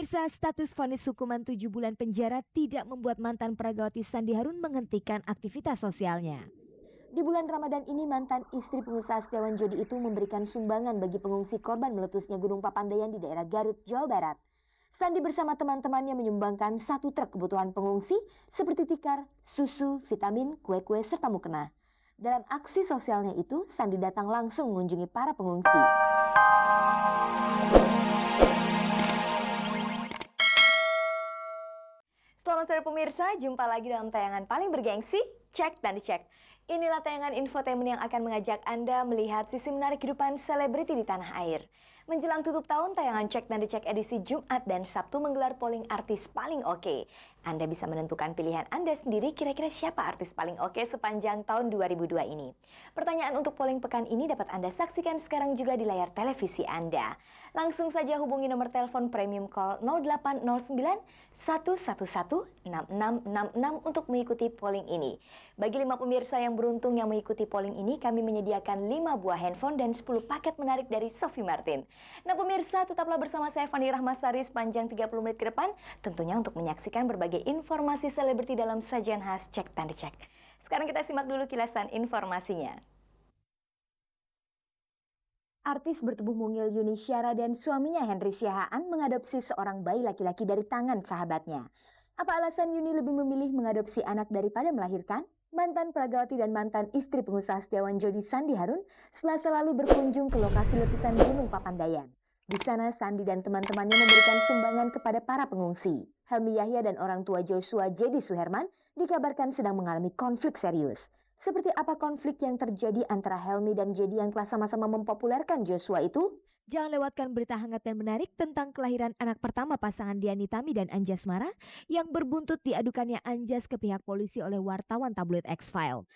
Pemirsa, status vonis hukuman 7 bulan penjara tidak membuat mantan Pragawati Sandi Harun menghentikan aktivitas sosialnya. Di bulan Ramadan ini, mantan istri pengusaha Setiawan Jodi itu memberikan sumbangan bagi pengungsi korban meletusnya Gunung Papandayan di daerah Garut, Jawa Barat. Sandi bersama teman-temannya menyumbangkan 1 truk kebutuhan pengungsi seperti tikar, susu, vitamin, kue-kue, serta mukena. Dalam aksi sosialnya itu, Sandi datang langsung mengunjungi para pengungsi. Selamat sore pemirsa, jumpa lagi dalam tayangan paling bergengsi, Cek dan Dicek. Inilah tayangan infotainment yang akan mengajak Anda melihat sisi menarik kehidupan selebriti di tanah air. Menjelang tutup tahun, tayangan Cek dan Dicek edisi Jumat dan Sabtu menggelar polling artis paling oke. Anda bisa menentukan pilihan Anda sendiri, kira-kira siapa artis paling oke sepanjang tahun 2002 ini. Pertanyaan untuk polling pekan ini dapat Anda saksikan sekarang juga di layar televisi Anda. Langsung saja hubungi nomor telepon premium call 0809 111 6666 untuk mengikuti polling ini. Bagi 5 pemirsa yang beruntung yang mengikuti polling ini, kami menyediakan 5 buah handphone dan 10 paket menarik dari Sophie Martin. Nah pemirsa, tetaplah bersama saya Fani Rahmasari sepanjang 30 menit ke depan, tentunya untuk menyaksikan berbagai informasi selebriti dalam sajian khas Cek dan Dicek. Sekarang kita simak dulu kilasan informasinya. Artis bertubuh mungil Yuni Syara dan suaminya Henry Siahaan mengadopsi seorang bayi laki-laki dari tangan sahabatnya. Apa alasan Yuni lebih memilih mengadopsi anak daripada melahirkan? Mantan Pragawati dan mantan istri pengusaha Setiawan Jodi Sandi Harun Selasa lalu berkunjung ke lokasi letusan Gunung Papandayan. Di sana Sandi dan teman-temannya memberikan sumbangan kepada para pengungsi. Helmi Yahya dan orang tua Joshua Jedi Suherman dikabarkan sedang mengalami konflik serius. Seperti apa konflik yang terjadi antara Helmi dan Jedi yang telah sama-sama mempopulerkan Joshua itu? Jangan lewatkan berita hangat dan menarik tentang kelahiran anak pertama pasangan Diani Tami dan Anjasmara yang berbuntut diadukannya Anjas ke pihak polisi oleh wartawan tabloid X-File.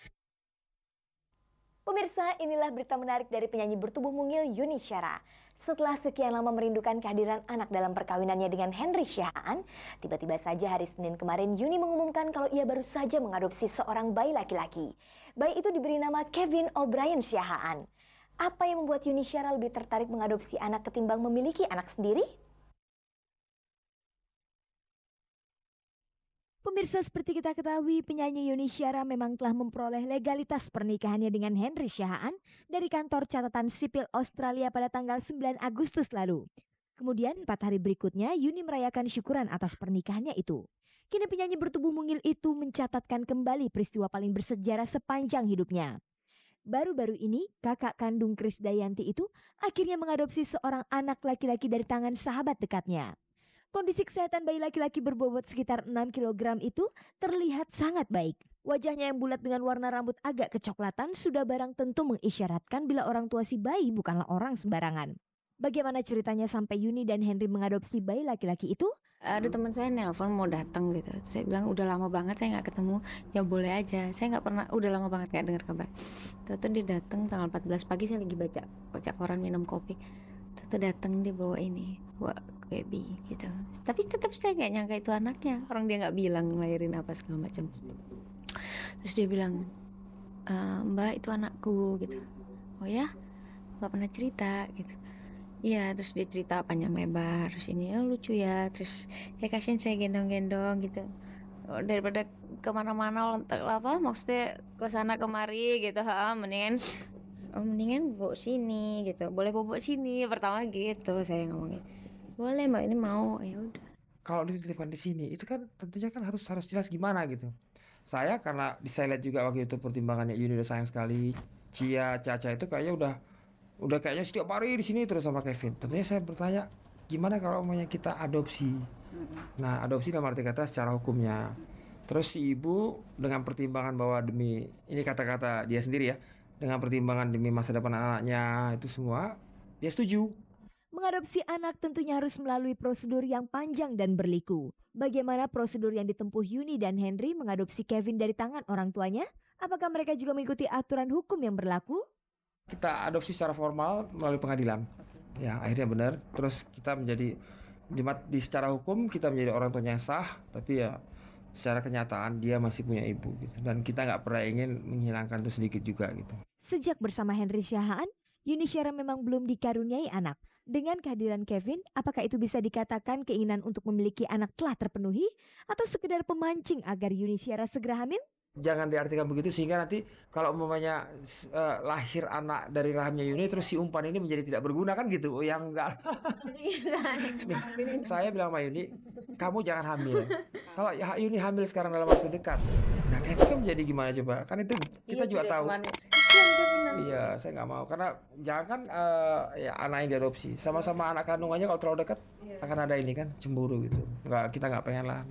Pemirsa, inilah berita menarik dari penyanyi bertubuh mungil Yuni Syara. Setelah sekian lama merindukan kehadiran anak dalam perkawinannya dengan Henry Siahaan, tiba-tiba saja hari Senin kemarin Yuni mengumumkan kalau ia baru saja mengadopsi seorang bayi laki-laki. Bayi itu diberi nama Kevin O'Brien Siahaan. Apa yang membuat Yuni Syara lebih tertarik mengadopsi anak ketimbang memiliki anak sendiri? Pemirsa, seperti kita ketahui, penyanyi Yuni Syara memang telah memperoleh legalitas pernikahannya dengan Henry Siahaan dari kantor catatan sipil Australia pada tanggal 9 Agustus lalu. Kemudian 4 hari berikutnya Yuni merayakan syukuran atas pernikahannya itu. Kini penyanyi bertubuh mungil itu mencatatkan kembali peristiwa paling bersejarah sepanjang hidupnya. Baru-baru ini kakak kandung Krisdayanti itu akhirnya mengadopsi seorang anak laki-laki dari tangan sahabat dekatnya. Kondisi kesehatan bayi laki-laki berbobot sekitar 6 kg itu terlihat sangat baik. Wajahnya yang bulat dengan warna rambut agak kecoklatan sudah barang tentu mengisyaratkan bila orang tua si bayi bukanlah orang sembarangan. Bagaimana ceritanya sampai Yuni dan Henry mengadopsi bayi laki-laki itu? Ada teman saya nelpon mau datang gitu. Saya bilang udah lama banget saya nggak ketemu, ya boleh aja. Saya nggak pernah, udah lama banget nggak dengar kabar. Terus dia datang tanggal 14 pagi, saya lagi baca koran minum kopi. Terus datang dia bawa baby gitu. Tapi tetap saya nggak nyangka itu anaknya. Orang dia nggak bilang ngelahirin apa segala macam. Terus dia bilang, Mbak itu anakku gitu. Oh ya, nggak pernah cerita gitu. Iya, terus dia cerita panjang lebar, terus ini lucu ya, terus ya kasihan saya gendong-gendong gitu. Daripada kemana-mana maksudnya ke sana kemari gitu, mendingan bawa sini gitu, boleh bawa sini pertama gitu saya ngomongin. Boleh mbak, ini mau, ya udah. Kalau dititipkan di sini itu kan tentunya kan harus jelas gimana gitu. Saya karena saya lihat juga waktu itu pertimbangannya Yuni udah sayang sekali, Caca itu kayaknya udah kayaknya setiap hari di sini terus sama Kevin. Tentunya saya bertanya, gimana kalau umumnya kita adopsi? Nah, adopsi dalam arti kata secara hukumnya. Terus si ibu dengan pertimbangan bahwa demi, ini kata-kata dia sendiri ya, dengan pertimbangan demi masa depan anaknya itu semua, dia setuju. Mengadopsi anak tentunya harus melalui prosedur yang panjang dan berliku. Bagaimana prosedur yang ditempuh Yuni dan Henry mengadopsi Kevin dari tangan orang tuanya? Apakah mereka juga mengikuti aturan hukum yang berlaku? Kita adopsi secara formal melalui pengadilan. Ya, akhirnya benar. Terus kita menjadi di secara hukum kita menjadi orang tuanya yang sah, tapi ya secara kenyataan dia masih punya ibu gitu. Dan kita nggak pernah ingin menghilangkan itu sedikit juga gitu. Sejak bersama Henry Siahaan, Yuni Syara memang belum dikaruniai anak. Dengan kehadiran Kevin, apakah itu bisa dikatakan keinginan untuk memiliki anak telah terpenuhi atau sekedar pemancing agar Yuni Syara segera hamil? Jangan diartikan begitu sehingga nanti kalau umpamanya lahir anak dari rahimnya Yuni terus si umpan ini menjadi tidak berguna kan gitu. Oh, yang enggak. Nih, saya bilang sama Yuni, kamu jangan hamil. Kalau Yuni hamil sekarang dalam waktu dekat, nah Kevin kan menjadi gimana coba? Kan itu kita juga tahu. Iya, saya nggak mau karena jangan kan ya anak yang diadopsi sama-sama anak kandungannya kalau terlalu dekat akan ada ini kan cemburu gitu. Kita nggak pengen lah.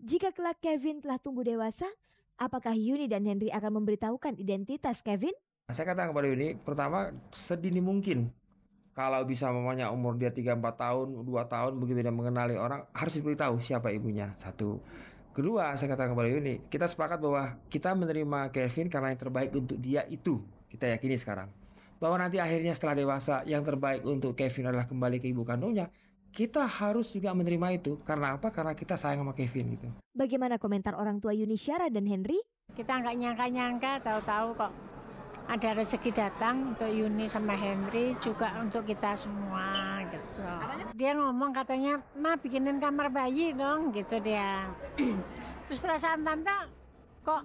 Jika kelak Kevin telah tumbuh dewasa, apakah Yuni dan Henry akan memberitahukan identitas Kevin? Saya katakan kepada Yuni, pertama sedini mungkin. Kalau bisa mamanya umur dia 3-4 tahun, 2 tahun begitu dia mengenali orang, harus diberitahu siapa ibunya. Satu. Kedua, saya katakan kepada Yuni, kita sepakat bahwa kita menerima Kevin karena yang terbaik untuk dia itu. Kita yakini sekarang. Bahwa nanti akhirnya setelah dewasa, yang terbaik untuk Kevin adalah kembali ke ibu kandungnya. Kita harus juga menerima itu. Karena apa? Karena kita sayang sama Kevin gitu. Bagaimana komentar orang tua Yuni Syara dan Henry? Kita nggak nyangka-nyangka, tahu-tahu kok ada rezeki datang untuk Yuni sama Henry, juga untuk kita semua gitu. Dia ngomong katanya, "Ma, bikinin kamar bayi dong," gitu dia. Terus perasaan tante kok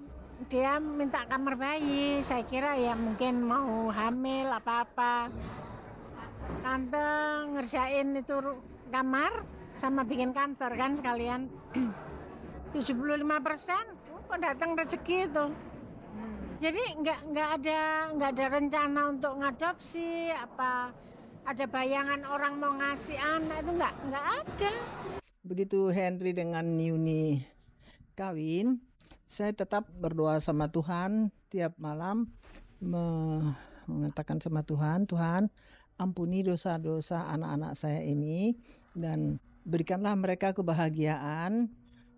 dia minta kamar bayi, saya kira ya mungkin mau hamil apa-apa. Tante ngerjain itu kamar sama bikin kantor kan sekalian. 75% kok datang rezeki itu. Jadi nggak ada rencana untuk ngadopsi, apa ada bayangan orang mau ngasih anak, itu nggak ada. Begitu Henry dengan Yuni kawin, saya tetap berdoa sama Tuhan tiap malam, mengatakan sama Tuhan, Tuhan ampuni dosa-dosa anak-anak saya ini dan berikanlah mereka kebahagiaan.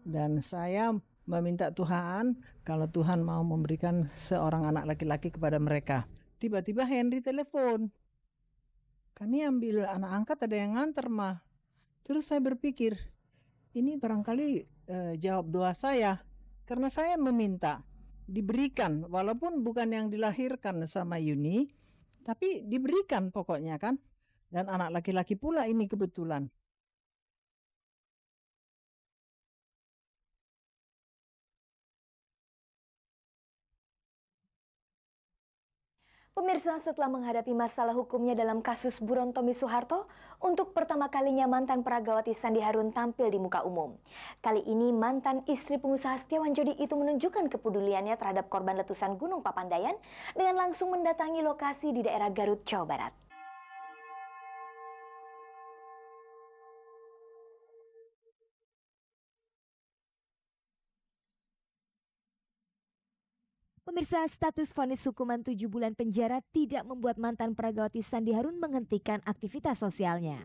Dan saya meminta Tuhan kalau Tuhan mau memberikan seorang anak laki-laki kepada mereka. Tiba-tiba Henry telepon. Kami ambil anak angkat, ada yang nganter, mah. Terus saya berpikir, ini barangkali jawab doa saya. Karena saya meminta diberikan, walaupun bukan yang dilahirkan sama Yuni, tapi diberikan pokoknya kan. Dan anak laki-laki pula ini kebetulan. Pemirsa, setelah menghadapi masalah hukumnya dalam kasus buron Tommy Soeharto, untuk pertama kalinya mantan peragawati Sandi Harun tampil di muka umum. Kali ini mantan istri pengusaha Setiawan Jodi itu menunjukkan kepeduliannya terhadap korban letusan Gunung Papandayan dengan langsung mendatangi lokasi di daerah Garut, Jawa Barat. Pemirsa, status vonis hukuman 7 bulan penjara tidak membuat mantan peragawati Sandi Harun menghentikan aktivitas sosialnya.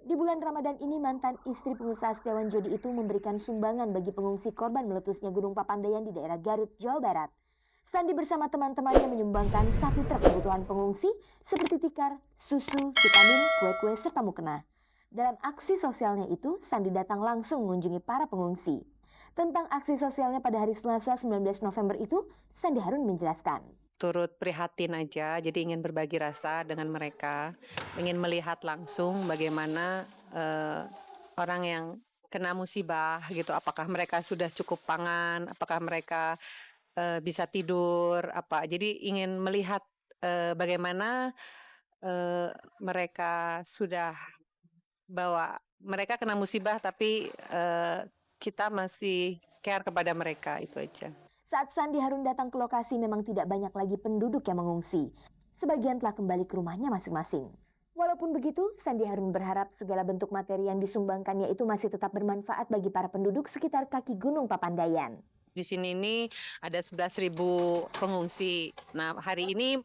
Di bulan Ramadan ini, mantan istri pengusaha Setiawan Jodi itu memberikan sumbangan bagi pengungsi korban meletusnya Gunung Papandayan di daerah Garut, Jawa Barat. Sandi bersama teman-temannya menyumbangkan 1 truk kebutuhan pengungsi seperti tikar, susu, vitamin, kue-kue, serta mukena. Dalam aksi sosialnya itu, Sandi datang langsung mengunjungi para pengungsi. Tentang aksi sosialnya pada hari Selasa 19 November itu, Sandi Harun menjelaskan. Turut prihatin aja, jadi ingin berbagi rasa dengan mereka, ingin melihat langsung bagaimana orang yang kena musibah gitu, apakah mereka sudah cukup pangan, apakah mereka bisa tidur, apa. Jadi ingin melihat bagaimana mereka sudah bahwa mereka kena musibah tapi kita masih care kepada mereka, itu aja. Saat Sandi Harun datang ke lokasi memang tidak banyak lagi penduduk yang mengungsi. Sebagian telah kembali ke rumahnya masing-masing. Walaupun begitu, Sandi Harun berharap segala bentuk materi yang disumbangkannya itu masih tetap bermanfaat bagi para penduduk sekitar kaki Gunung Papandayan. Di sini ini ada 11.000 pengungsi. Nah, hari ini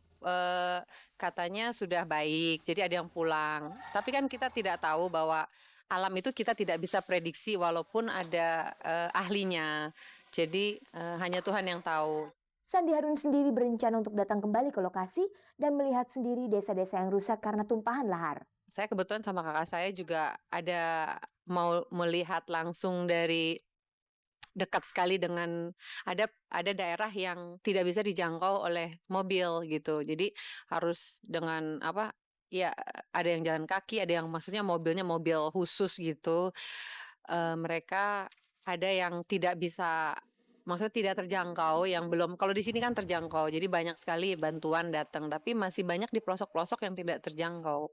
katanya sudah baik, jadi ada yang pulang. Tapi kan kita tidak tahu bahwa alam itu kita tidak bisa prediksi walaupun ada ahlinya. Jadi hanya Tuhan yang tahu. Sandi Harun sendiri berencana untuk datang kembali ke lokasi dan melihat sendiri desa-desa yang rusak karena tumpahan lahar. Saya kebetulan sama kakak saya juga ada mau melihat langsung dari dekat sekali dengan ada daerah yang tidak bisa dijangkau oleh mobil gitu. Jadi harus dengan ya ada yang jalan kaki, ada yang maksudnya mobilnya mobil khusus gitu. Mereka ada yang tidak bisa, maksudnya tidak terjangkau, yang belum. Kalau di sini kan terjangkau, jadi banyak sekali bantuan datang, tapi masih banyak di pelosok-pelosok yang tidak terjangkau.